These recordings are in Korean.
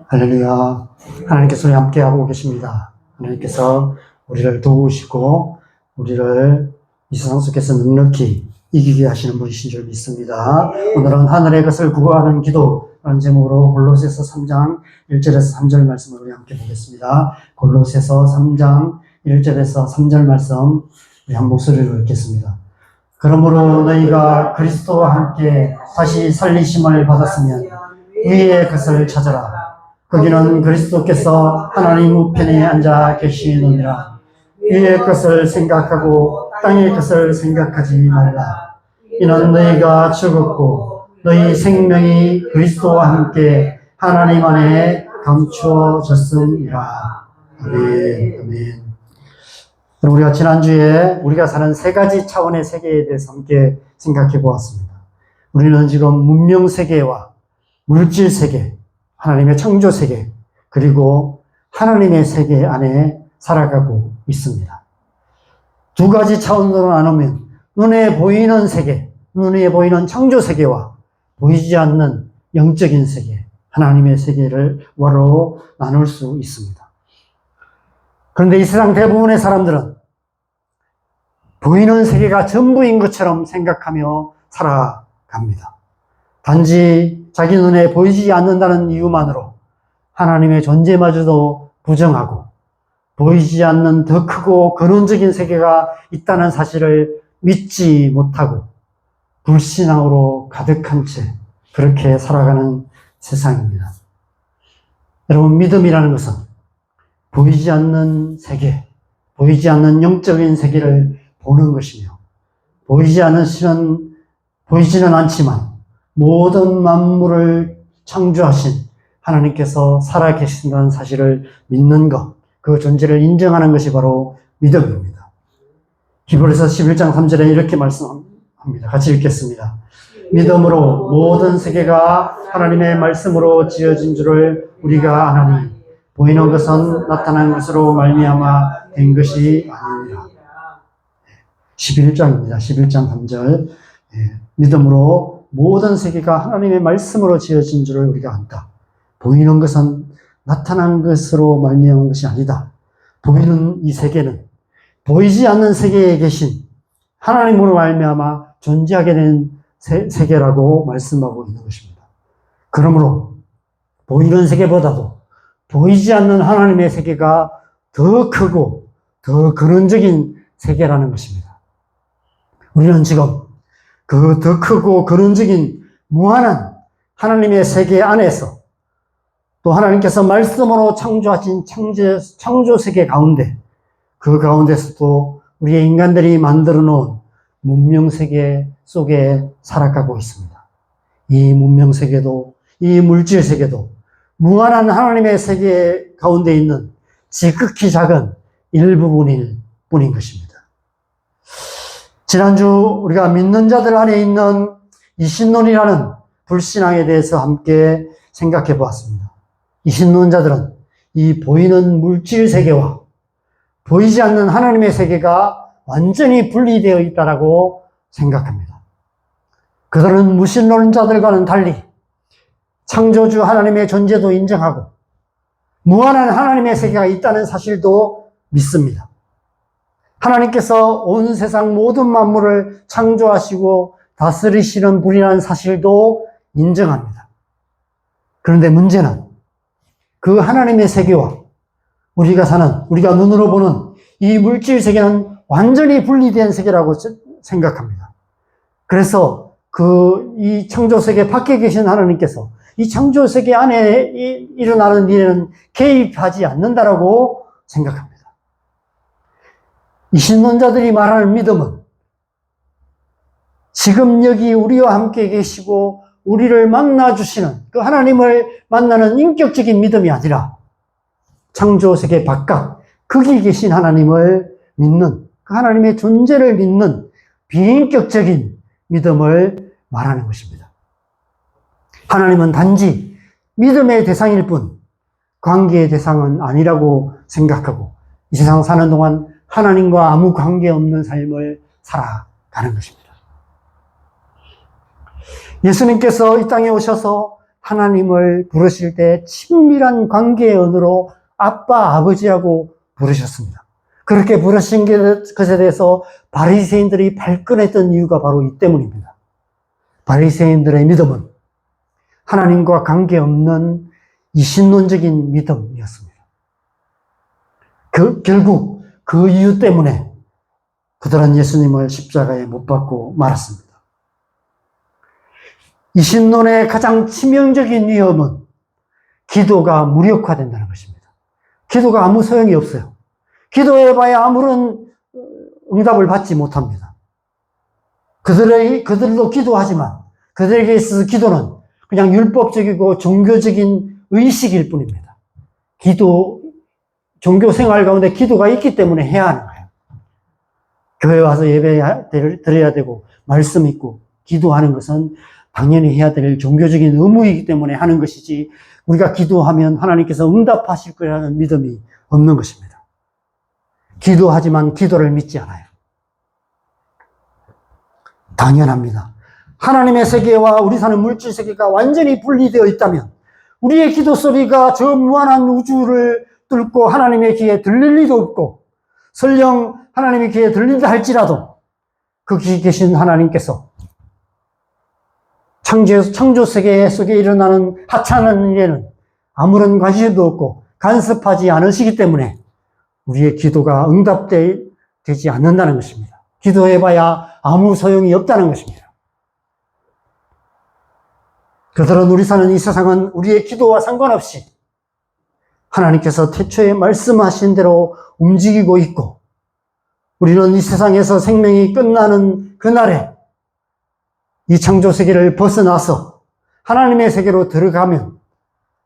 할렐루야. 하나님께서 우리 함께하고 계십니다. 하나님께서 우리를 도우시고 우리를 이 세상 속에서 넉넉히 이기게 하시는 분이신 줄 믿습니다. 오늘은 하늘의 것을 구하는 기도라는 제목으로 골로새서 3장 1절에서 3절 말씀을 우리 함께 보겠습니다. 골로새서 3장 1절에서 3절 말씀 우리 한 목소리로 읽겠습니다. 그러므로 너희가 그리스도와 함께 다시 살리심을 받았으면 위의 것을 찾아라. 거기는 그리스도께서 하나님 우편에 앉아 계시느니라. 위의 것을 생각하고 땅의 것을 생각하지 말라. 이는 너희가 죽었고 너희 생명이 그리스도와 함께 하나님 안에 감추어졌음이라. 아멘. 아멘. 우리가 지난주에 우리가 사는 세 가지 차원의 세계에 대해서 함께 생각해 보았습니다. 우리는 지금 문명 세계와 물질 세계, 하나님의 창조 세계, 그리고 하나님의 세계 안에 살아가고 있습니다. 두 가지 차원으로 나누면 눈에 보이는 세계, 눈에 보이는 창조 세계와 보이지 않는 영적인 세계, 하나님의 세계를 와로 나눌 수 있습니다. 그런데 이 세상 대부분의 사람들은 보이는 세계가 전부인 것처럼 생각하며 살아갑니다. 단지 자기 눈에 보이지 않는다는 이유만으로 하나님의 존재마저도 부정하고 보이지 않는 더 크고 근원적인 세계가 있다는 사실을 믿지 못하고 불신앙으로 가득한 채 그렇게 살아가는 세상입니다. 여러분, 믿음이라는 것은 보이지 않는 세계, 보이지 않는 영적인 세계를 보는 것이며 보이지는 않지만 모든 만물을 창조하신 하나님께서 살아계신다는 사실을 믿는 것, 그 존재를 인정하는 것이 바로 믿음입니다. 히브리서 11장 3절에 이렇게 말씀합니다. 같이 읽겠습니다. 믿음으로 모든 세계가 하나님의 말씀으로 지어진 줄을 우리가 아나니 보이는 것은 나타난 것으로 말미암아 된 것이 아니니라. 11장입니다. 11장 3절. 믿음으로 모든 세계가 하나님의 말씀으로 지어진 줄을 우리가 안다. 보이는 것은 나타난 것으로 말미암은 것이 아니다. 보이는 이 세계는 보이지 않는 세계에 계신 하나님으로 말미암아 존재하게 된 세계라고 말씀하고 있는 것입니다. 그러므로 보이는 세계보다도 보이지 않는 하나님의 세계가 더 크고 더 근원적인 세계라는 것입니다. 우리는 지금 그 더 크고 근원적인 무한한 하나님의 세계 안에서 또 하나님께서 말씀으로 창조하신 창조 세계 가운데 그 가운데서도 우리의 인간들이 만들어 놓은 문명 세계 속에 살아가고 있습니다. 이 문명 세계도 이 물질 세계도 무한한 하나님의 세계 가운데 있는 지극히 작은 일부분일 뿐인 것입니다. 지난주 우리가 믿는 자들 안에 있는 이신론이라는 불신앙에 대해서 함께 생각해 보았습니다. 이신론자들은 이 보이는 물질 세계와 보이지 않는 하나님의 세계가 완전히 분리되어 있다고 생각합니다. 그들은 무신론자들과는 달리 창조주 하나님의 존재도 인정하고 무한한 하나님의 세계가 있다는 사실도 믿습니다. 하나님께서 온 세상 모든 만물을 창조하시고 다스리시는 분이라는 사실도 인정합니다. 그런데 문제는 그 하나님의 세계와 우리가 눈으로 보는 이 물질 세계는 완전히 분리된 세계라고 생각합니다. 그래서 이 창조 세계 밖에 계신 하나님께서 이 창조 세계 안에 일어나는 일에는 개입하지 않는다라고 생각합니다. 이 신론자들이 말하는 믿음은 지금 여기 우리와 함께 계시고 우리를 만나주시는 그 하나님을 만나는 인격적인 믿음이 아니라 창조세계 바깥 거기 계신 하나님을 믿는 그 하나님의 존재를 믿는 비인격적인 믿음을 말하는 것입니다. 하나님은 단지 믿음의 대상일 뿐 관계의 대상은 아니라고 생각하고 이 세상 사는 동안 하나님과 아무 관계없는 삶을 살아가는 것입니다. 예수님께서 이 땅에 오셔서 하나님을 부르실 때 친밀한 관계의 언어로 아빠, 아버지라고 부르셨습니다. 그렇게 부르신 것에 대해서 바리새인들이 발끈했던 이유가 바로 이 때문입니다. 바리새인들의 믿음은 하나님과 관계없는 이신론적인 믿음이었습니다. 결국 그 이유 때문에 그들은 예수님을 십자가에 못 박고 말았습니다. 이신론의 가장 치명적인 위험은 기도가 무력화된다는 것입니다. 기도가 아무 소용이 없어요. 기도해봐야 아무런 응답을 받지 못합니다. 그들도 기도하지만 그들에게 있어서 기도는 그냥 율법적이고 종교적인 의식일 뿐입니다. 종교 생활 가운데 기도가 있기 때문에 해야 하는 거예요. 교회 와서 예배 드려야 되고 말씀 있고 기도하는 것은 당연히 해야 될 종교적인 의무이기 때문에 하는 것이지 우리가 기도하면 하나님께서 응답하실 거라는 믿음이 없는 것입니다. 기도하지만 기도를 믿지 않아요. 당연합니다. 하나님의 세계와 우리 사는 물질 세계가 완전히 분리되어 있다면 우리의 기도 소리가 저 무한한 우주를 뚫고 하나님의 귀에 들릴 리도 없고 설령 하나님의 귀에 들린다 할지라도 거기 계신 하나님께서 창조 세계 속에 일어나는 하찮은 일에는 아무런 관심도 없고 간섭하지 않으시기 때문에 우리의 기도가 응답되지 않는다는 것입니다. 기도해봐야 아무 소용이 없다는 것입니다. 그들은 우리 사는 이 세상은 우리의 기도와 상관없이 하나님께서 태초에 말씀하신 대로 움직이고 있고 우리는 이 세상에서 생명이 끝나는 그날에 이 창조 세계를 벗어나서 하나님의 세계로 들어가면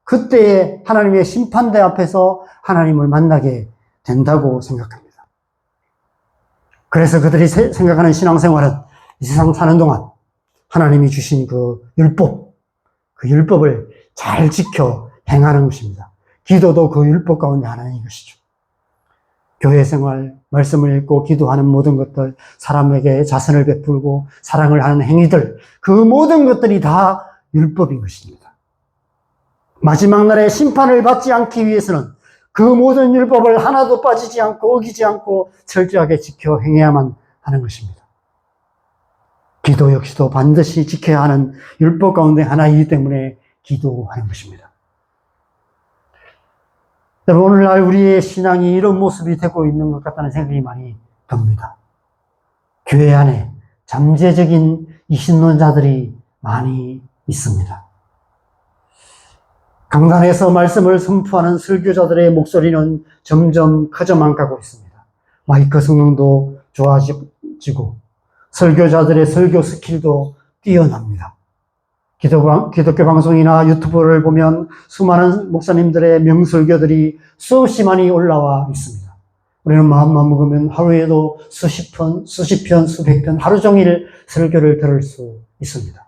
그때에 하나님의 심판대 앞에서 하나님을 만나게 된다고 생각합니다. 그래서 그들이 생각하는 신앙생활은 이 세상 사는 동안 하나님이 주신 그 율법을 잘 지켜 행하는 것입니다. 기도도 그 율법 가운데 하나인 것이죠. 교회 생활, 말씀을 읽고 기도하는 모든 것들, 사람에게 자선을 베풀고 사랑을 하는 행위들, 그 모든 것들이 다 율법인 것입니다. 마지막 날에 심판을 받지 않기 위해서는 그 모든 율법을 하나도 빠지지 않고 어기지 않고 철저하게 지켜 행해야만 하는 것입니다. 기도 역시도 반드시 지켜야 하는 율법 가운데 하나이기 때문에 기도하는 것입니다. 여러분, 오늘날 우리의 신앙이 이런 모습이 되고 있는 것 같다는 생각이 많이 듭니다. 교회 안에 잠재적인 이신론자들이 많이 있습니다. 강단에서 말씀을 선포하는 설교자들의 목소리는 점점 커져만 가고 있습니다. 마이크 성능도 좋아지고 설교자들의 설교 스킬도 뛰어납니다. 기독교 방송이나 유튜브를 보면 수많은 목사님들의 명설교들이 수없이 많이 올라와 있습니다. 우리는 마음만 먹으면 하루에도 수십 편, 수백 편, 하루 종일 설교를 들을 수 있습니다.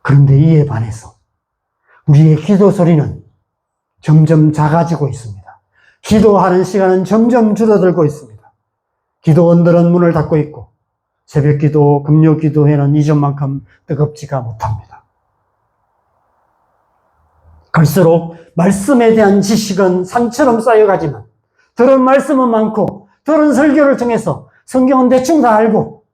그런데 이에 반해서 우리의 기도 소리는 점점 작아지고 있습니다. 기도하는 시간은 점점 줄어들고 있습니다. 기도원들은 문을 닫고 있고 새벽 기도, 금요 기도회는 이전만큼 뜨겁지가 못합니다. 갈수록 말씀에 대한 지식은 산처럼 쌓여가지만 들은 말씀은 많고 들은 설교를 통해서 성경은 대충 다 알고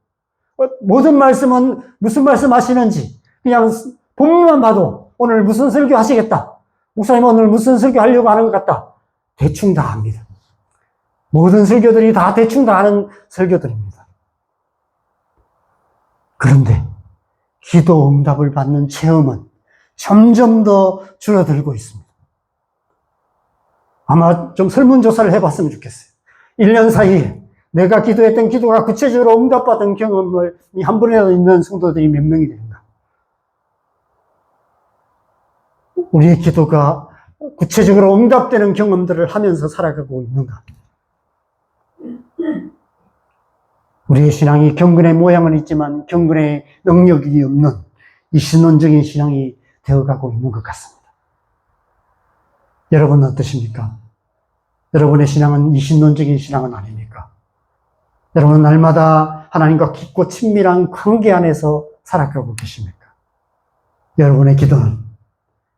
모든 말씀은 무슨 말씀 하시는지 그냥 본문만 봐도 오늘 무슨 설교 하시겠다. 목사님 오늘 무슨 설교 하려고 하는 것 같다. 대충 다 압니다. 모든 설교들이 다 대충 다 아는 설교들입니다. 그런데 기도 응답을 받는 체험은 점점 더 줄어들고 있습니다. 아마 좀 설문조사를 해봤으면 좋겠어요. 1년 사이에 내가 기도했던 기도가 구체적으로 응답받은 경험을 한 번이라도 있는 성도들이 몇 명이 되는가? 우리의 기도가 구체적으로 응답되는 경험들을 하면서 살아가고 있는가? 우리의 신앙이 경건의 모양은 있지만 경건의 능력이 없는 이 신론적인 신앙이 되어가고 있는 것 같습니다. 여러분은 어떠십니까? 여러분의 신앙은 이신론적인 신앙은 아닙니까? 여러분은 날마다 하나님과 깊고 친밀한 관계 안에서 살아가고 계십니까? 여러분의 기도는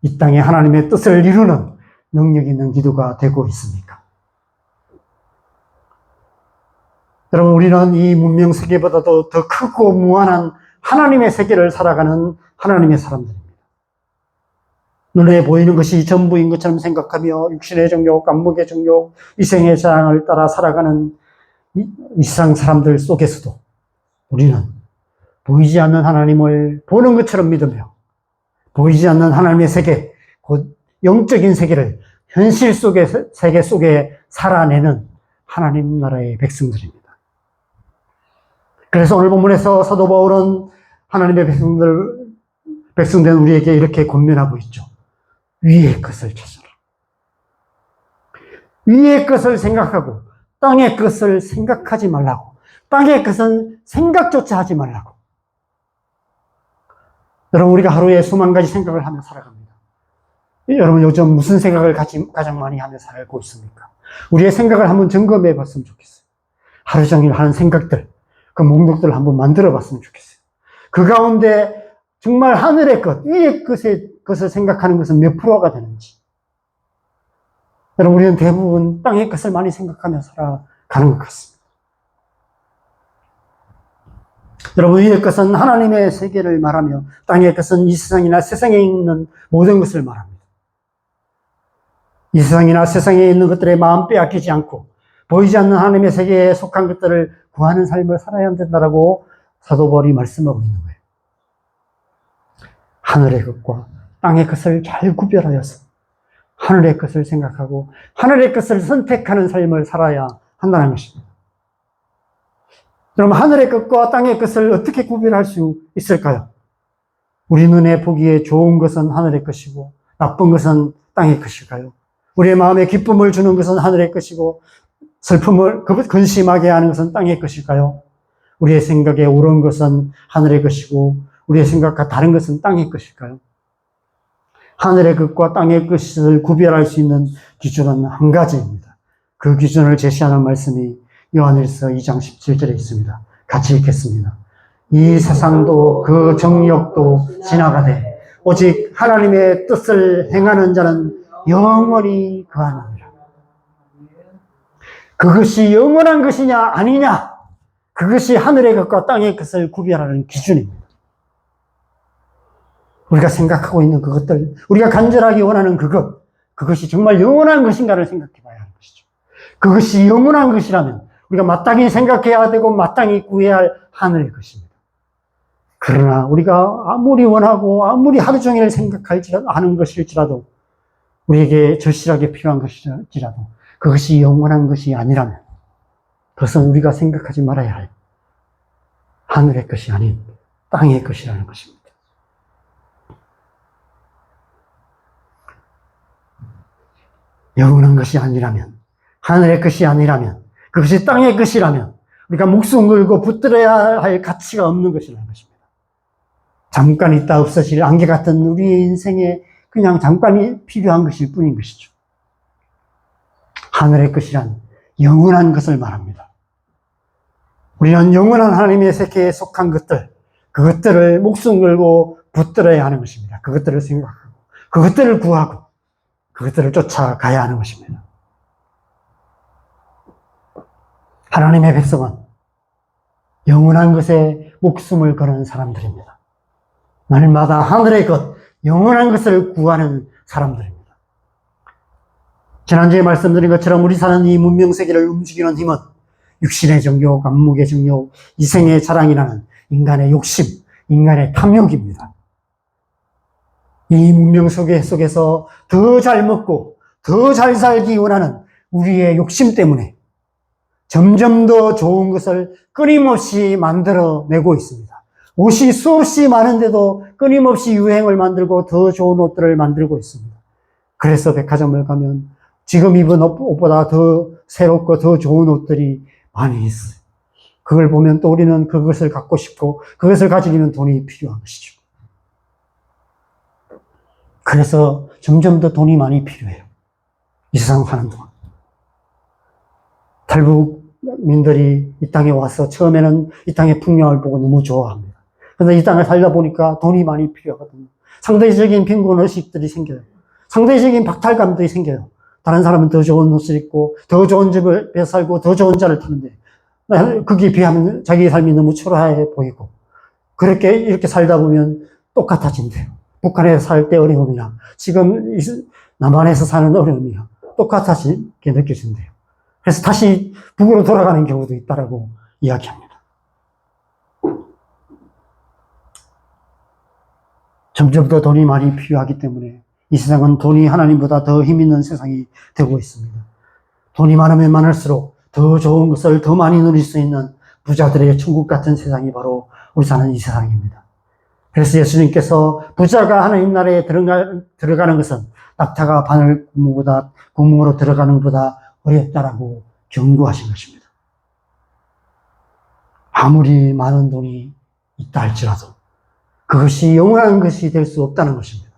이 땅에 하나님의 뜻을 이루는 능력 있는 기도가 되고 있습니까? 여러분, 우리는 이 문명 세계보다도 더 크고 무한한 하나님의 세계를 살아가는 하나님의 사람들입니다. 눈에 보이는 것이 전부인 것처럼 생각하며 육신의 정욕, 안목의 정욕, 이생의 자랑을 따라 살아가는 이 세상 사람들 속에서도 우리는 보이지 않는 하나님을 보는 것처럼 믿으며 보이지 않는 하나님의 세계, 곧 영적인 세계를 현실 속의 세계 속에 살아내는 하나님 나라의 백성들입니다. 그래서 오늘 본문에서 사도 바울은 하나님의 백성된 우리에게 이렇게 권면하고 있죠. 위의 것을 찾아라. 위의 것을 생각하고 땅의 것을 생각하지 말라고. 땅의 것은 생각조차 하지 말라고. 여러분, 우리가 하루에 수만 가지 생각을 하며 살아갑니다. 여러분, 요즘 무슨 생각을 가장 많이 하며 살고 있습니까? 우리의 생각을 한번 점검해 봤으면 좋겠어요. 하루 종일 하는 생각들, 그 목록들을 한번 만들어 봤으면 좋겠어요. 그 가운데 정말 하늘의 것, 위의 것을 생각하는 것은 몇 프로가 되는지. 여러분, 우리는 대부분 땅의 것을 많이 생각하며 살아가는 것 같습니다. 여러분, 위의 것은 하나님의 세계를 말하며 땅의 것은 이 세상이나 세상에 있는 모든 것을 말합니다. 이 세상이나 세상에 있는 것들에 마음 빼앗기지 않고 보이지 않는 하나님의 세계에 속한 것들을 구하는 삶을 살아야 한다고 사도 바울이 말씀하고 있는 거예요. 하늘의 것과 땅의 것을 잘 구별하여서 하늘의 것을 생각하고 하늘의 것을 선택하는 삶을 살아야 한다는 것입니다. 여러분, 하늘의 것과 땅의 것을 어떻게 구별할 수 있을까요? 우리 눈에 보기에 좋은 것은 하늘의 것이고 나쁜 것은 땅의 것일까요? 우리의 마음에 기쁨을 주는 것은 하늘의 것이고 슬픔을 근심하게 하는 것은 땅의 것일까요? 우리의 생각에 옳은 것은 하늘의 것이고 우리의 생각과 다른 것은 땅의 것일까요? 하늘의 것과 땅의 것을 구별할 수 있는 기준은 한 가지입니다. 그 기준을 제시하는 말씀이 요한일서 2장 17절에 있습니다. 같이 읽겠습니다. 이 세상도 그 정욕도 지나가되 오직 하나님의 뜻을 행하는 자는 영원히 거하느니라. 그것이 영원한 것이냐 아니냐, 그것이 하늘의 것과 땅의 것을 구별하는 기준입니다. 우리가 생각하고 있는 그것들, 우리가 간절하게 원하는 그것이 정말 영원한 것인가를 생각해 봐야 하는 것이죠. 그것이 영원한 것이라면 우리가 마땅히 생각해야 되고 마땅히 구해야 할 하늘의 것입니다. 그러나 우리가 아무리 원하고 아무리 하루 종일 하는 것일지라도 우리에게 절실하게 필요한 것일지라도 그것이 영원한 것이 아니라면 그것은 우리가 생각하지 말아야 할 하늘의 것이 아닌 땅의 것이라는 것입니다. 영원한 것이 아니라면, 하늘의 것이 아니라면, 그것이 땅의 것이라면 우리가 목숨 걸고 붙들어야 할 가치가 없는 것이라는 것입니다. 잠깐 있다 없어질 안개 같은 우리의 인생에 그냥 잠깐이 필요한 것일 뿐인 것이죠. 하늘의 것이란 영원한 것을 말합니다. 우리는 영원한 하나님의 세계에 속한 것들, 그것들을 목숨 걸고 붙들어야 하는 것입니다. 그것들을 생각하고, 그것들을 구하고, 그것들을 쫓아가야 하는 것입니다. 하나님의 백성은 영원한 것에 목숨을 거는 사람들입니다. 날마다 하늘의 것, 영원한 것을 구하는 사람들입니다. 지난주에 말씀드린 것처럼 우리 사는 이 문명세계를 움직이는 힘은 육신의 정욕, 안목의 정욕, 이생의 자랑이라는 인간의 욕심, 인간의 탐욕입니다. 이 문명 속에서 더 잘 먹고 더 잘 살기 원하는 우리의 욕심 때문에 점점 더 좋은 것을 끊임없이 만들어내고 있습니다. 옷이 수없이 많은데도 끊임없이 유행을 만들고 더 좋은 옷들을 만들고 있습니다. 그래서 백화점을 가면 지금 입은 옷보다 더 새롭고 더 좋은 옷들이 많이 있어요. 그걸 보면 또 우리는 그것을 갖고 싶고 그것을 가지려면 돈이 필요한 것이죠. 그래서 점점 더 돈이 많이 필요해요. 이 세상 사는 동안. 탈북민들이 이 땅에 와서 처음에는 이 땅의 풍경을 보고 너무 좋아합니다. 그런데 이 땅에 살다 보니까 돈이 많이 필요하거든요. 상대적인 빈곤의식들이 생겨요. 상대적인 박탈감들이 생겨요. 다른 사람은 더 좋은 옷을 입고, 더 좋은 집에 살고, 더 좋은 차를 타는데, 거기에 비하면 자기 삶이 너무 초라해 보이고, 이렇게 살다 보면 똑같아진대요. 북한에서 살 때 어려움이나, 지금 남한에서 사는 어려움이나, 똑같아지게 느껴진대요. 그래서 다시 북으로 돌아가는 경우도 있다라고 이야기합니다. 점점 더 돈이 많이 필요하기 때문에 이 세상은 돈이 하나님보다 더 힘 있는 세상이 되고 있습니다. 돈이 많으면 많을수록 더 좋은 것을 더 많이 누릴 수 있는 부자들의 천국 같은 세상이 바로 우리 사는 이 세상입니다. 그래서 예수님께서 부자가 하나님 나라에 들어가는 것은 낙타가 바늘 구멍으로 들어가는 것보다 어렵다라고 경고하신 것입니다. 아무리 많은 돈이 있다 할지라도 그것이 영원한 것이 될 수 없다는 것입니다.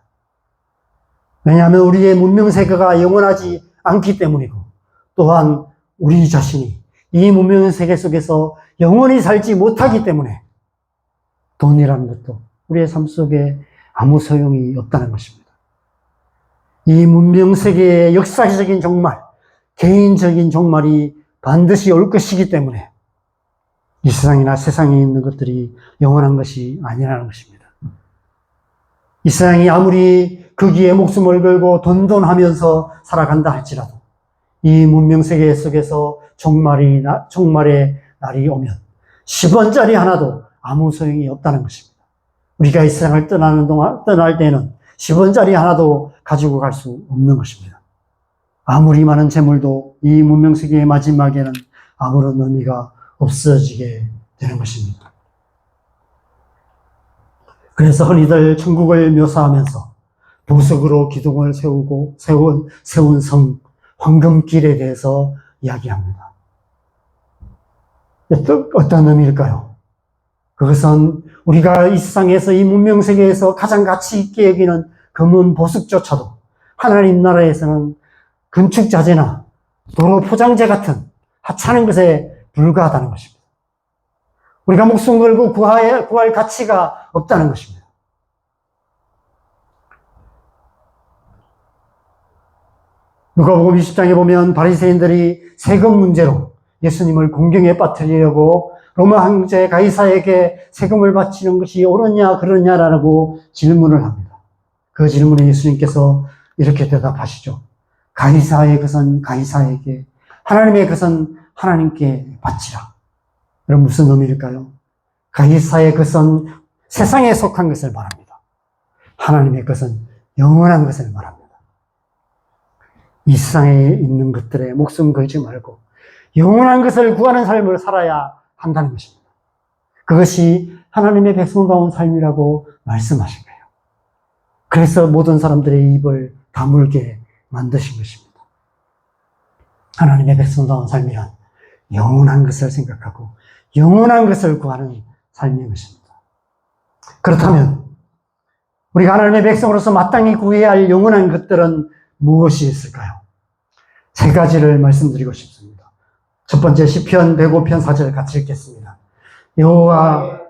왜냐하면 우리의 문명세계가 영원하지 않기 때문이고, 또한 우리 자신이 이 문명세계 속에서 영원히 살지 못하기 때문에 돈이라는 것도 우리의 삶 속에 아무 소용이 없다는 것입니다. 이 문명세계의 역사적인 종말, 개인적인 종말이 반드시 올 것이기 때문에 이 세상이나 세상에 있는 것들이 영원한 것이 아니라는 것입니다. 이 세상이 아무리 거기에 목숨을 걸고 돈돈하면서 살아간다 할지라도 이 문명세계 속에서 종말의 날이 오면 10원짜리 하나도 아무 소용이 없다는 것입니다. 우리가 이 세상을 떠날 때는 10원짜리 하나도 가지고 갈 수 없는 것입니다. 아무리 많은 재물도 이 문명세계의 마지막에는 아무런 의미가 없어지게 되는 것입니다. 그래서 흔히들 천국을 묘사하면서 보석으로 기둥을 세운 성, 황금길에 대해서 이야기합니다. 어떤 의미일까요? 그것은 우리가 이 세상에서 이 문명세계에서 가장 가치 있게 여기는 금은 보석조차도 하나님 나라에서는 건축자재나 도로 포장재 같은 하찮은 것에 불과하다는 것입니다. 우리가 목숨 걸고 구할 가치가 없다는 것입니다. 누가복음 20장에 보면 바리새인들이 세금 문제로 예수님을 공경에 빠뜨리려고 로마 황제 가이사에게 세금을 바치는 것이 옳으냐 그러냐라고 질문을 합니다. 그 질문에 예수님께서 이렇게 대답하시죠. 가이사의 것은 가이사에게, 하나님의 것은 하나님께 바치라. 그럼 무슨 의미일까요? 가이사의 것은 세상에 속한 것을 말합니다. 하나님의 것은 영원한 것을 말합니다. 이 세상에 있는 것들에 목숨 걸지 말고 영원한 것을 구하는 삶을 살아야 한다는 것입니다. 그것이 하나님의 백성다운 삶이라고 말씀하신 거예요. 그래서 모든 사람들의 입을 다물게 만드신 것입니다. 하나님의 백성다운 삶이란 영원한 것을 생각하고 영원한 것을 구하는 삶인 것입니다. 그렇다면 우리가 하나님의 백성으로서 마땅히 구해야 할 영원한 것들은 무엇이 있을까요? 세 가지를 말씀드리고 싶습니다. 첫 번째 시편 105편 4절 같이 읽겠습니다. 여호와와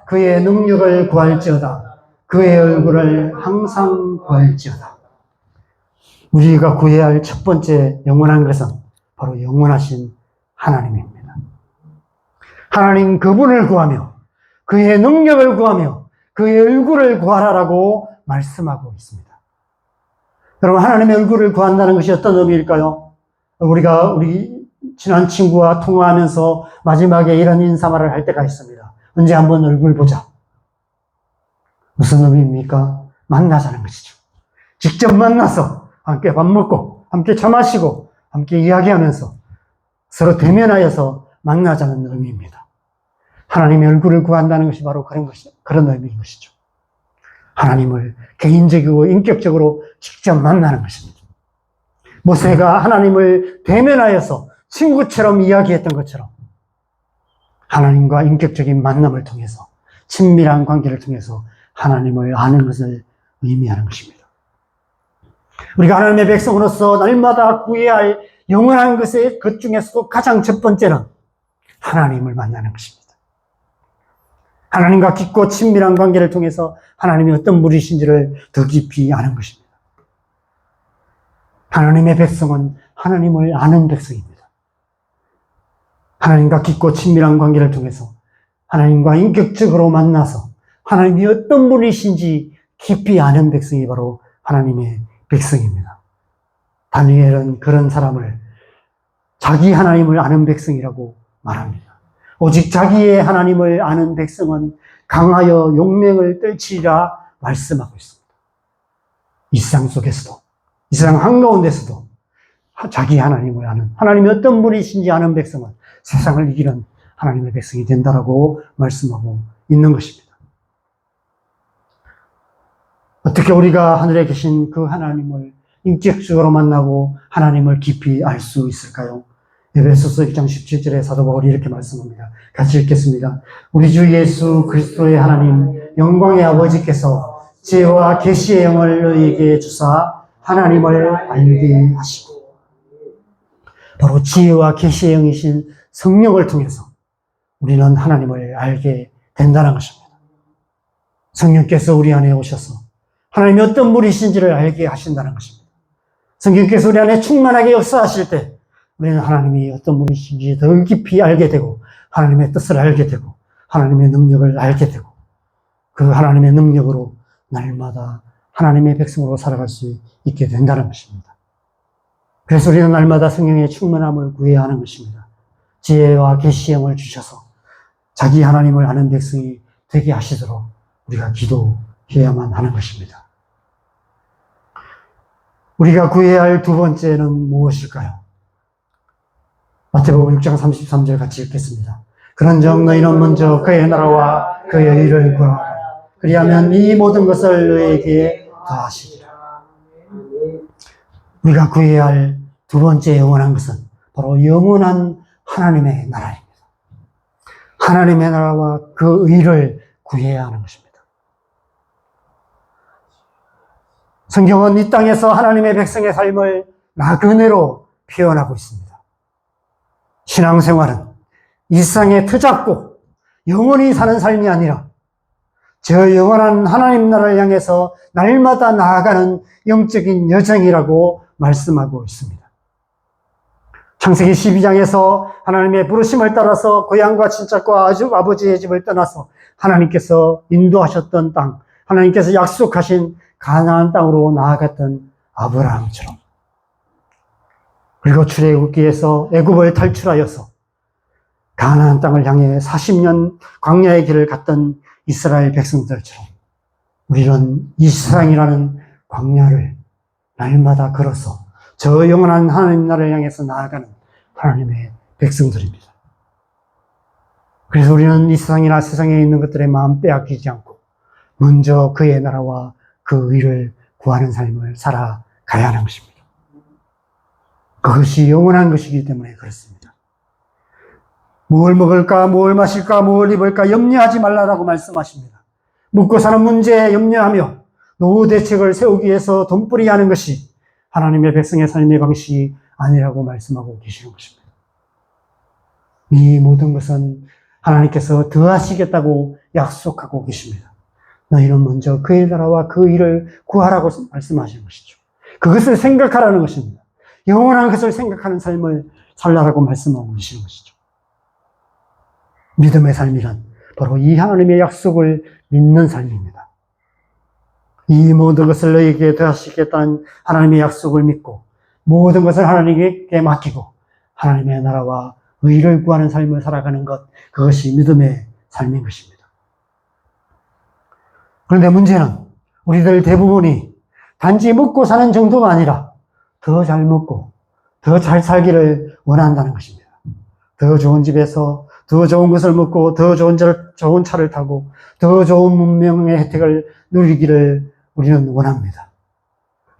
그의 능력을 구할지어다. 그의 얼굴을 항상 구할지어다. 우리가 구해야 할 첫 번째 영원한 것은 바로 영원하신 하나님입니다. 하나님 그분을 구하며 그의 능력을 구하며 그의 얼굴을 구하라라고 말씀하고 있습니다. 여러분, 하나님의 얼굴을 구한다는 것이 어떤 의미일까요? 우리 친한 친구와 통화하면서 마지막에 이런 인사말을 할 때가 있습니다. 언제 한번 얼굴 보자. 무슨 의미입니까? 만나자는 것이죠. 직접 만나서 함께 밥 먹고 함께 차 마시고 함께 이야기하면서 서로 대면하여서 만나자는 의미입니다. 하나님의 얼굴을 구한다는 것이 바로 그런 의미인 것이죠. 하나님을 개인적이고 인격적으로 직접 만나는 것입니다. 모세가 하나님을 대면하여서 친구처럼 이야기했던 것처럼 하나님과 인격적인 만남을 통해서 친밀한 관계를 통해서 하나님을 아는 것을 의미하는 것입니다. 우리가 하나님의 백성으로서 날마다 구해야 할 영원한 것 중에서도 가장 첫 번째는 하나님을 만나는 것입니다. 하나님과 깊고 친밀한 관계를 통해서 하나님이 어떤 분이신지를 더 깊이 아는 것입니다. 하나님의 백성은 하나님을 아는 백성입니다. 하나님과 깊고 친밀한 관계를 통해서 하나님과 인격적으로 만나서 하나님이 어떤 분이신지 깊이 아는 백성이 바로 하나님의 백성입니다. 다니엘은 그런 사람을 자기 하나님을 아는 백성이라고 말합니다. 오직 자기의 하나님을 아는 백성은 강하여 용맹을 떨치리라 말씀하고 있습니다. 이 세상 속에서도, 이 세상 한가운데서도 자기 하나님을 아는, 하나님이 어떤 분이신지 아는 백성은 세상을 이기는 하나님의 백성이 된다라고 말씀하고 있는 것입니다. 어떻게 우리가 하늘에 계신 그 하나님을 인격적으로 만나고 하나님을 깊이 알 수 있을까요? 에베소서 1장 17절에 사도 바울이 이렇게 말씀합니다. 같이 읽겠습니다. 우리 주 예수 그리스도의 하나님 영광의 아버지께서 지혜와 계시의 영을 너희에게 주사 하나님을 알게 하시고, 바로 지혜와 계시의 영이신 성령을 통해서 우리는 하나님을 알게 된다는 것입니다. 성령께서 우리 안에 오셔서 하나님이 어떤 분이신지를 알게 하신다는 것입니다. 성령께서 우리 안에 충만하게 역사하실 때 우리는 하나님이 어떤 분이신지 더 깊이 알게 되고 하나님의 뜻을 알게 되고 하나님의 능력을 알게 되고 그 하나님의 능력으로 날마다 하나님의 백성으로 살아갈 수 있게 된다는 것입니다. 그래서 우리는 날마다 성령의 충만함을 구해야 하는 것입니다. 지혜와 계시의 영을 주셔서 자기 하나님을 아는 백성이 되게 하시도록 우리가 기도해야만 하는 것입니다. 우리가 구해야 할 두 번째는 무엇일까요? 마태복음 6장 33절 같이 읽겠습니다. 그런즉 너희는 먼저 그의 나라와 그의 의를 구하라. 그리하면 이 모든 것을 너희에게 더하시리라. 우리가 구해야 할 두 번째 영원한 것은 바로 영원한 하나님의 나라입니다. 하나님의 나라와 그 의를 구해야 하는 것입니다. 성경은 이 땅에서 하나님의 백성의 삶을 나그네로 표현하고 있습니다. 신앙생활은 이 세상에 트잡고 영원히 사는 삶이 아니라 저 영원한 하나님 나라를 향해서 날마다 나아가는 영적인 여정이라고 말씀하고 있습니다. 창세기 12장에서 하나님의 부르심을 따라서 고향과 친척과 아버지의 집을 떠나서 하나님께서 인도하셨던 땅, 하나님께서 약속하신 가나안 땅으로 나아갔던 아브라함처럼, 그리고 출애굽기에서 애굽을 탈출하여서 가나안 땅을 향해 40년 광야의 길을 갔던 이스라엘 백성들처럼 우리는 이 세상이라는 광야를 날마다 걸어서 저 영원한 하나님 나라를 향해서 나아가는 하나님의 백성들입니다. 그래서 우리는 이 세상이나 세상에 있는 것들의 마음 빼앗기지 않고 먼저 그의 나라와 그 의를 구하는 삶을 살아가야 하는 것입니다. 그것이 영원한 것이기 때문에 그렇습니다. 뭘 먹을까, 뭘 마실까, 뭘 입을까 염려하지 말라라고 말씀하십니다. 묵고 사는 문제에 염려하며 노후 대책을 세우기 위해서 돈벌이 하는 것이 하나님의 백성의 삶의 방식이 아니라고 말씀하고 계시는 것입니다. 이 모든 것은 하나님께서 더하시겠다고 약속하고 계십니다. 너희는 먼저 그의 나라와 그 일을 구하라고 말씀하시는 것이죠. 그것을 생각하라는 것입니다. 영원한 것을 생각하는 삶을 살라라고 말씀하고 계시는 것이죠. 믿음의 삶이란 바로 이 하나님의 약속을 믿는 삶입니다. 이 모든 것을 너희에게 더하시겠다는 하나님의 약속을 믿고 모든 것을 하나님께 맡기고 하나님의 나라와 의를 구하는 삶을 살아가는 것, 그것이 믿음의 삶인 것입니다. 그런데 문제는 우리들 대부분이 단지 먹고 사는 정도가 아니라 더 잘 먹고 더 잘 살기를 원한다는 것입니다. 더 좋은 집에서 더 좋은 것을 먹고 더 좋은 차를 타고 더 좋은 문명의 혜택을 누리기를 우리는 원합니다.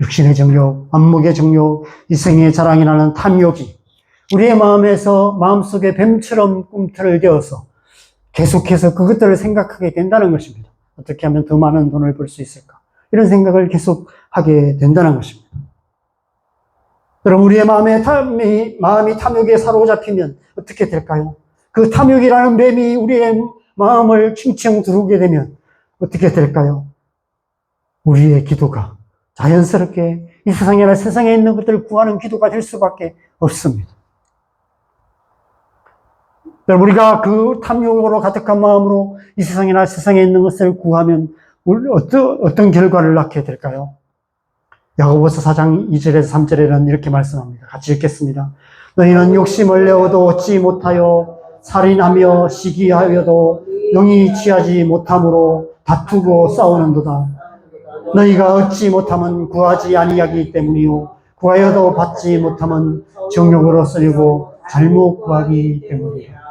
육신의 정욕, 안목의 정욕, 이생의 자랑이라는 탐욕이 우리의 마음속에 뱀처럼 꿈틀을 대어서 계속해서 그것들을 생각하게 된다는 것입니다. 어떻게 하면 더 많은 돈을 벌 수 있을까? 이런 생각을 계속 하게 된다는 것입니다. 여러분, 우리의 마음이 탐욕에 사로잡히면 어떻게 될까요? 그 탐욕이라는 뱀이 우리의 마음을 칭칭 두르게 되면 어떻게 될까요? 우리의 기도가 자연스럽게 이 세상이나 세상에 있는 것들을 구하는 기도가 될 수밖에 없습니다. 우리가 그 탐욕으로 가득한 마음으로 이 세상이나 세상에 있는 것을 구하면 어떤 결과를 낳게 될까요? 야고보서 4장 2절에서 3절에는 이렇게 말씀합니다. 같이 읽겠습니다. 너희는 욕심을 내어도 얻지 못하여 살인하며 시기하여도 영이 취하지 못함으로 다투고 싸우는도다. 너희가 얻지 못함은 구하지 아니하기 때문이요 구하여도 받지 못함은 정욕으로 쓰려고 잘못 구하기 때문이다.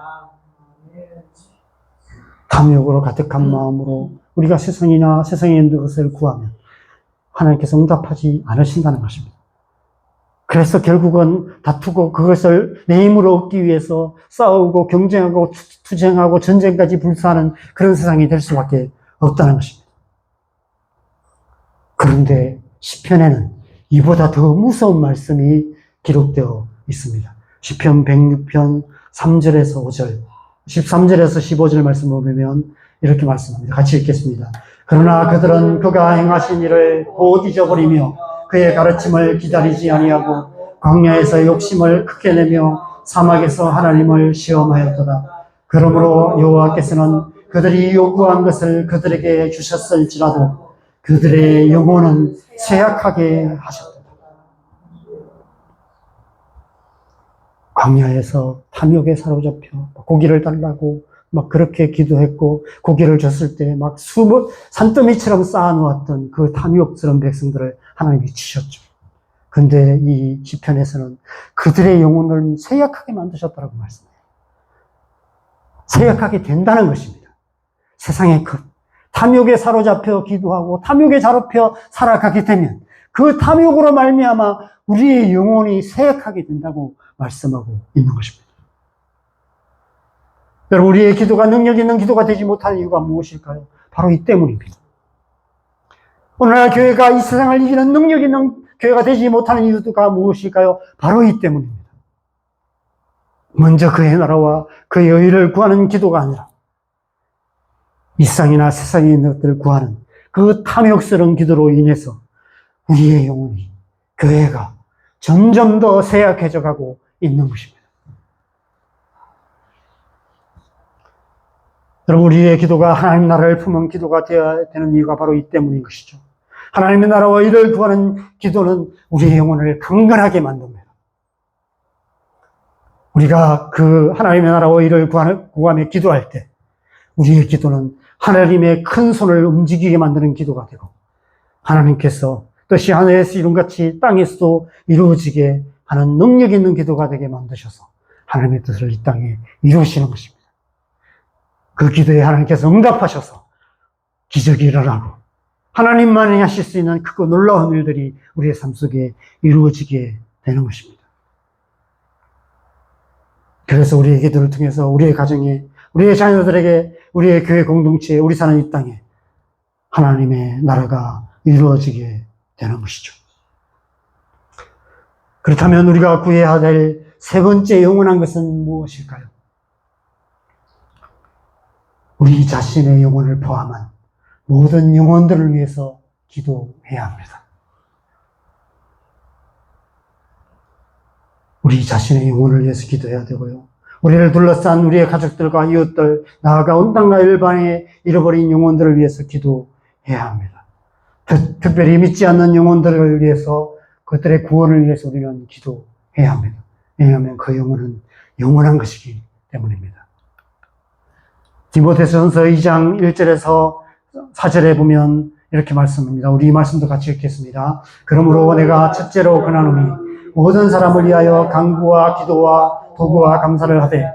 탐욕으로 가득한 마음으로 우리가 세상이나 세상에 있는 것을 구하면 하나님께서 응답하지 않으신다는 것입니다. 그래서 결국은 다투고 그것을 내 힘으로 얻기 위해서 싸우고 경쟁하고 투쟁하고 전쟁까지 불사하는 그런 세상이 될 수밖에 없다는 것입니다. 그런데 시편에는 이보다 더 무서운 말씀이 기록되어 있습니다. 시편 106편 3절에서 5절, 13절에서 15절 말씀을 보면 이렇게 말씀합니다. 같이 읽겠습니다. 그러나 그들은 그가 행하신 일을 곧 잊어버리며 그의 가르침을 기다리지 아니하고 광야에서 욕심을 크게 내며 사막에서 하나님을 시험하였도다. 그러므로 여호와께서는 그들이 요구한 것을 그들에게 주셨을지라도 그들의 영혼은 쇠약하게 하셨다. 광야에서 탐욕에 사로잡혀 고기를 달라고 막 그렇게 기도했고 고기를 줬을 때 막 산더미처럼 쌓아놓았던 그 탐욕스러운 백성들을 하나님이 치셨죠. 근데 이 시편에서는 그들의 영혼을 쇠약하게 만드셨다고 말씀해요. 쇠약하게 된다는 것입니다. 세상의 그 탐욕에 사로잡혀 기도하고 탐욕에 사로잡혀 살아가게 되면 그 탐욕으로 말미암아 우리의 영혼이 쇠약하게 된다고 말씀하고 있는 것입니다. 여러분, 우리의 기도가 능력 있는 기도가 되지 못하는 이유가 무엇일까요? 바로 이 때문입니다. 오늘날 교회가 이 세상을 이기는 능력 있는 교회가 되지 못하는 이유가 무엇일까요? 바로 이 때문입니다. 먼저 그의 나라와 그의 의를 구하는 기도가 아니라 이 세상이나 세상에 있는 것들을 구하는 그 탐욕스러운 기도로 인해서 우리의 영혼이, 교회가 점점 더 쇠약해져 가고 있는 것입니다. 여러분, 우리의 기도가 하나님 나라를 품은 기도가 되어야 되는 이유가 바로 이 때문인 것이죠. 하나님의 나라와 의를 구하는 기도는 우리의 영혼을 강건하게 만듭니다. 우리가 그 하나님의 나라와 의를 구하며 기도할 때 우리의 기도는 하나님의 큰 손을 움직이게 만드는 기도가 되고 하나님께서 뜻이 하늘에서 이룬같이 땅에서도 이루어지게 하는 능력 있는 기도가 되게 만드셔서 하나님의 뜻을 이 땅에 이루시는 것입니다. 그 기도에 하나님께서 응답하셔서 기적이 일어나고 하나님만이 하실 수 있는 크고 놀라운 일들이 우리의 삶 속에 이루어지게 되는 것입니다. 그래서 우리의 기도를 통해서 우리의 가정에, 우리의 자녀들에게, 우리의 교회 공동체에, 우리 사는 이 땅에 하나님의 나라가 이루어지게 되는 것이죠. 그렇다면 우리가 구해야 될 세 번째 영원한 것은 무엇일까요? 우리 자신의 영혼을 포함한 모든 영혼들을 위해서 기도해야 합니다. 우리 자신의 영혼을 위해서 기도해야 되고요. 우리를 둘러싼 우리의 가족들과 이웃들, 나아가 온 땅과 일반에 잃어버린 영혼들을 위해서 기도해야 합니다. 특별히 믿지 않는 영혼들을 위해서, 그들의 구원을 위해서 우리는 기도해야 합니다. 왜냐하면 그 영혼은 영원한 것이기 때문입니다. 디모데전서 2장 1절에서 4절에 보면 이렇게 말씀합니다. 우리 이 말씀도 같이 읽겠습니다. 그러므로 내가 첫째로 권하노니 모든 사람을 위하여 간구와 기도와 도구와 감사를 하되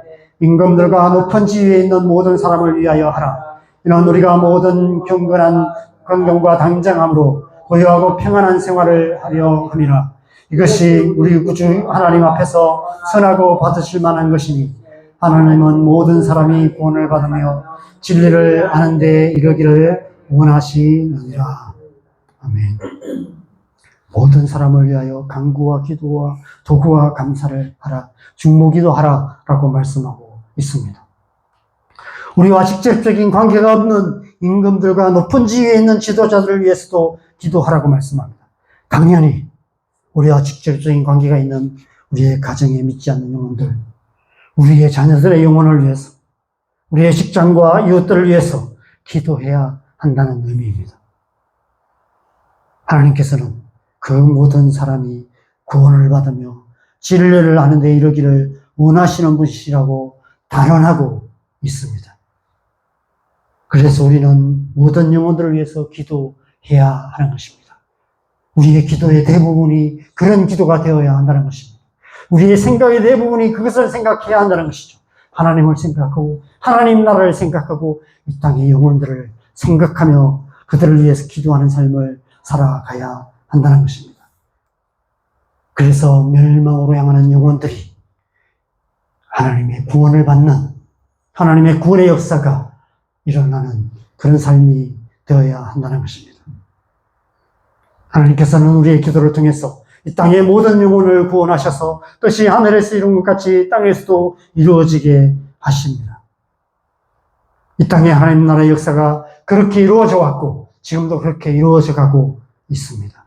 임금들과 높은 지위에 있는 모든 사람을 위하여 하라. 이는 우리가 모든 경건한 건강과 당장함으로 고요하고 평안한 생활을 하려 함이라. 이것이 우리 구주 하나님 앞에서 선하고 받으실 만한 것이니 하나님은 모든 사람이 구원을 받으며 진리를 아는 데 이르기를 원하시느니라. 아멘. 모든 사람을 위하여 간구와 기도와 도구와 감사를 하라. 중보기도 하라 라고 말씀하고 있습니다. 우리와 직접적인 관계가 없는 임금들과 높은 지위에 있는 지도자들을 위해서도 기도하라고 말씀합니다. 당연히 우리와 직접적인 관계가 있는 우리의 가정에 믿지 않는 영혼들, 우리의 자녀들의 영혼을 위해서, 우리의 직장과 이웃들을 위해서 기도해야 한다는 의미입니다. 하나님께서는 그 모든 사람이 구원을 받으며 진리를 아는 데 이르기를 원하시는 분이시라고 단언하고 있습니다. 그래서 우리는 모든 영혼들을 위해서 기도해야 하는 것입니다. 우리의 기도의 대부분이 그런 기도가 되어야 한다는 것입니다. 우리의 생각의 대부분이 그것을 생각해야 한다는 것이죠. 하나님을 생각하고 하나님 나라를 생각하고 이 땅의 영혼들을 생각하며 그들을 위해서 기도하는 삶을 살아가야 한다는 것입니다. 그래서 멸망으로 향하는 영혼들이 하나님의 구원을 받는, 하나님의 구원의 역사가 일어나는 그런 삶이 되어야 한다는 것입니다. 하나님께서는 우리의 기도를 통해서 이 땅의 모든 영혼을 구원하셔서 뜻이 하늘에서 이룬 것 같이 땅에서도 이루어지게 하십니다. 이 땅의 하나님 나라의 역사가 그렇게 이루어져 왔고 지금도 그렇게 이루어져 가고 있습니다.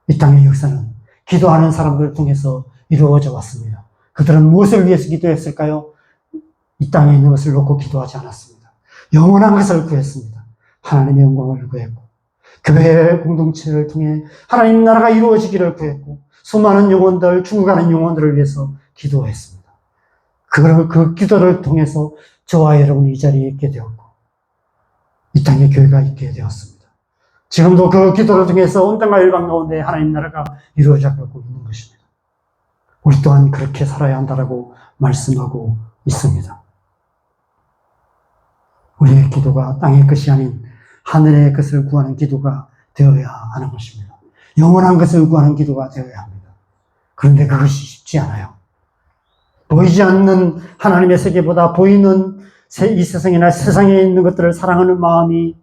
이 땅의 역사는 기도하는 사람들을 통해서 이루어져 왔습니다. 그들은 무엇을 위해서 기도했을까요? 이 땅에 있는 것을 놓고 기도하지 않았습니다. 영원한 것을 구했습니다. 하나님의 영광을 구했고 교회 공동체를 통해 하나님 나라가 이루어지기를 구했고 수많은 영혼들, 죽어가는 영혼들을 위해서 기도했습니다. 그 기도를 통해서 저와 여러분이 이 자리에 있게 되었고 이 땅에 교회가 있게 되었습니다. 지금도 그 기도를 통해서 온 땅과 열방 가운데 하나님 나라가 이루어져 가고 있는 것입니다. 우리 또한 그렇게 살아야 한다고 말씀하고 있습니다. 우리의 기도가 땅의 것이 아닌 하늘의 것을 구하는 기도가 되어야 하는 것입니다. 영원한 것을 구하는 기도가 되어야 합니다. 그런데 그것이 쉽지 않아요. 보이지 않는 하나님의 세계보다 보이는 이 세상이나 세상에 있는 것들을 사랑하는 마음이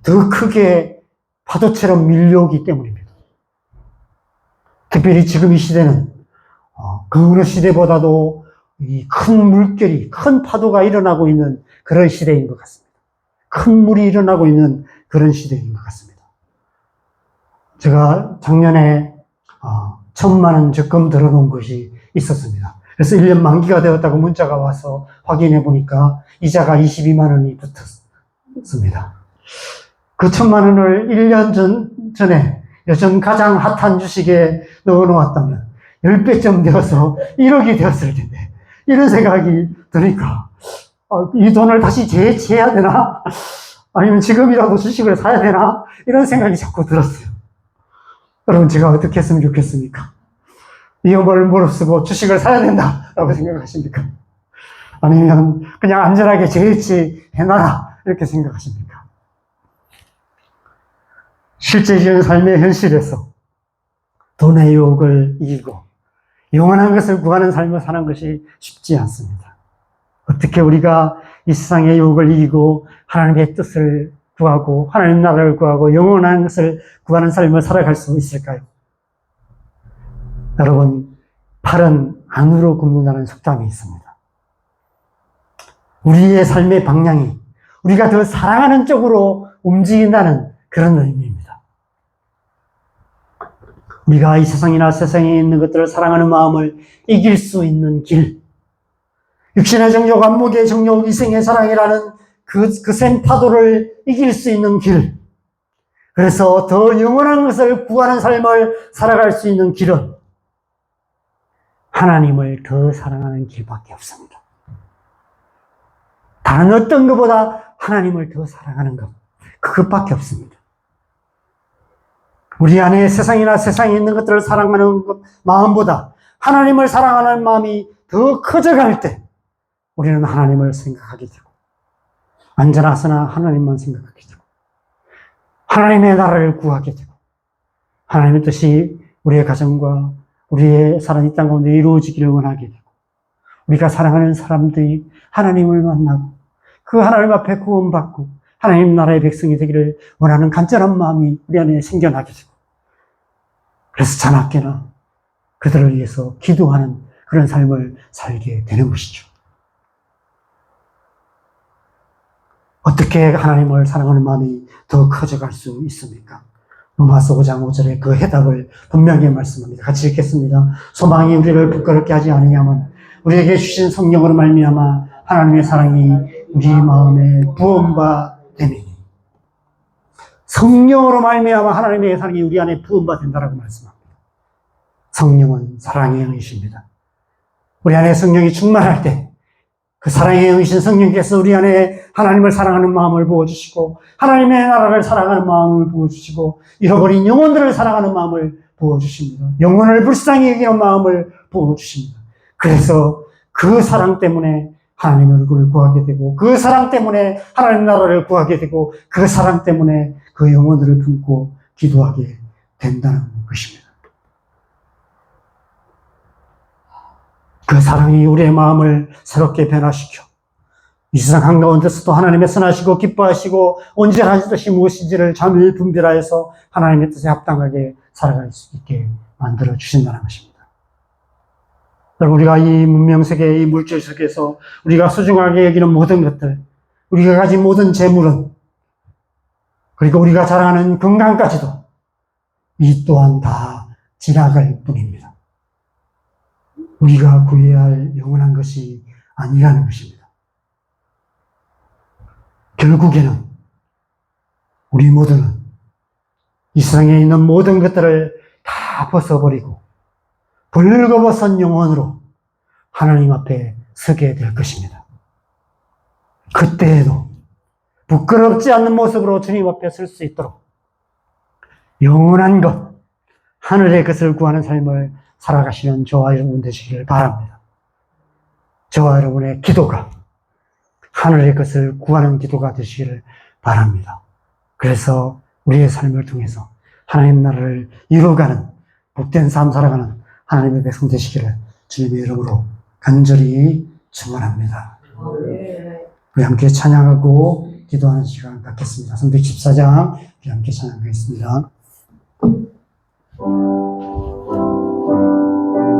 더 크게 파도처럼 밀려오기 때문입니다. 특별히 지금 이 시대는 그 어느 시대보다도 이 큰 물결이, 큰 파도가 일어나고 있는 그런 시대인 것 같습니다. 큰 물이 일어나고 있는 그런 시대인 것 같습니다. 제가 작년에 1,000만 원 적금 들어놓은 것이 있었습니다. 그래서 1년 만기가 되었다고 문자가 와서 확인해 보니까 이자가 22만 원이 붙었습니다. 그 1,000만 원을 1년 전에 요즘 가장 핫한 주식에 넣어 놓았다면 10배쯤 되어서 1억이 되었을 텐데 이런 생각이 드니까 이 돈을 다시 재해야 되나? 아니면 지금이라도 주식을 사야 되나? 이런 생각이 자꾸 들었어요. 여러분 제가 어떻게 했으면 좋겠습니까? 위험을 무릅쓰고 주식을 사야 된다라고 생각하십니까? 아니면 그냥 안전하게 재해놔라 이렇게 생각하십니까? 실제적인 삶의 현실에서 돈의 유혹을 이기고 영원한 것을 구하는 삶을 사는 것이 쉽지 않습니다. 어떻게 우리가 이 세상의 유혹을 이기고 하나님의 뜻을 구하고 하나님 나라를 구하고 영원한 것을 구하는 삶을 살아갈 수 있을까요? 여러분, 팔은 안으로 굽는다는 속담이 있습니다. 우리의 삶의 방향이 우리가 더 사랑하는 쪽으로 움직인다는 그런 의미입니다. 우리가 이 세상이나 세상에 있는 것들을 사랑하는 마음을 이길 수 있는 길, 육신의 정욕, 안목의 정욕, 이생의 사랑이라는 그 센 파도를 이길 수 있는 길, 그래서 더 영원한 것을 구하는 삶을 살아갈 수 있는 길은 하나님을 더 사랑하는 길밖에 없습니다. 다른 어떤 것보다 하나님을 더 사랑하는 것, 그것밖에 없습니다. 우리 안에 세상이나 세상에 있는 것들을 사랑하는 마음보다 하나님을 사랑하는 마음이 더 커져갈 때 우리는 하나님을 생각하게 되고 언제나서나 하나님만 생각하게 되고 하나님의 나라를 구하게 되고 하나님의 뜻이 우리의 가정과 우리의 사는 이 땅 가운데 이루어지기를 원하게 되고 우리가 사랑하는 사람들이 하나님을 만나고 그 하나님 앞에 구원받고 하나님 나라의 백성이 되기를 원하는 간절한 마음이 우리 안에 생겨나게 되고 그래서 자나깨나 그들을 위해서 기도하는 그런 삶을 살게 되는 것이죠. 어떻게 하나님을 사랑하는 마음이 더 커져갈 수 있습니까? 로마서 5장 5절에 그 해답을 분명히 말씀합니다. 같이 읽겠습니다. 소망이 우리를 부끄럽게 하지 않으냐면 우리에게 주신 성령으로 말미암아 하나님의 사랑이 우리 마음에 부음바 되니. 성령으로 말미암아 하나님의 사랑이 우리 안에 부음바 된다라고 말씀합니다. 성령은 사랑의 영이십니다. 우리 안에 성령이 충만할 때 그 사랑의 영이신 성령께서 우리 안에 하나님을 사랑하는 마음을 부어주시고 하나님의 나라를 사랑하는 마음을 부어주시고 잃어버린 영혼들을 사랑하는 마음을 부어주십니다. 영혼을 불쌍히 여기는 마음을 부어주십니다. 그래서 그 사랑 때문에 하나님의 얼굴을 구하게 되고 그 사랑 때문에 하나님 나라를 구하게 되고 그 사랑 때문에 그 영혼들을 품고 기도하게 된다는 것입니다. 그 사랑이 우리의 마음을 새롭게 변화시켜 이 세상 한가운데서도 하나님의 선하시고 기뻐하시고 온전하신 뜻이 무엇인지를 잠일 분별하여서 하나님의 뜻에 합당하게 살아갈 수 있게 만들어 주신다는 것입니다. 여러분, 우리가 이 문명세계, 이 물질 속에서 우리가 소중하게 여기는 모든 것들, 우리가 가진 모든 재물은, 그리고 우리가 자랑하는 건강까지도 이 또한 다 지나갈 뿐입니다. 우리가 구해야 할 영원한 것이 아니라는 것입니다. 결국에는 우리 모두는 이 세상에 있는 모든 것들을 다 벗어버리고 벌거벗은 영혼으로 하나님 앞에 서게 될 것입니다. 그때에도 부끄럽지 않는 모습으로 주님 앞에 설 수 있도록 영원한 것, 하늘의 것을 구하는 삶을 살아가시는 저와 여러분 되시기를 바랍니다. 저와 여러분의 기도가 하늘의 것을 구하는 기도가 되시기를 바랍니다. 그래서 우리의 삶을 통해서 하나님 나라를 이루어가는 복된 삶 살아가는 하나님의 백성 되시기를 주님의 이름으로 간절히 축원합니다. 우리 함께 찬양하고 기도하는 시간 갖겠습니다. 314장 우리 함께 찬양하겠습니다.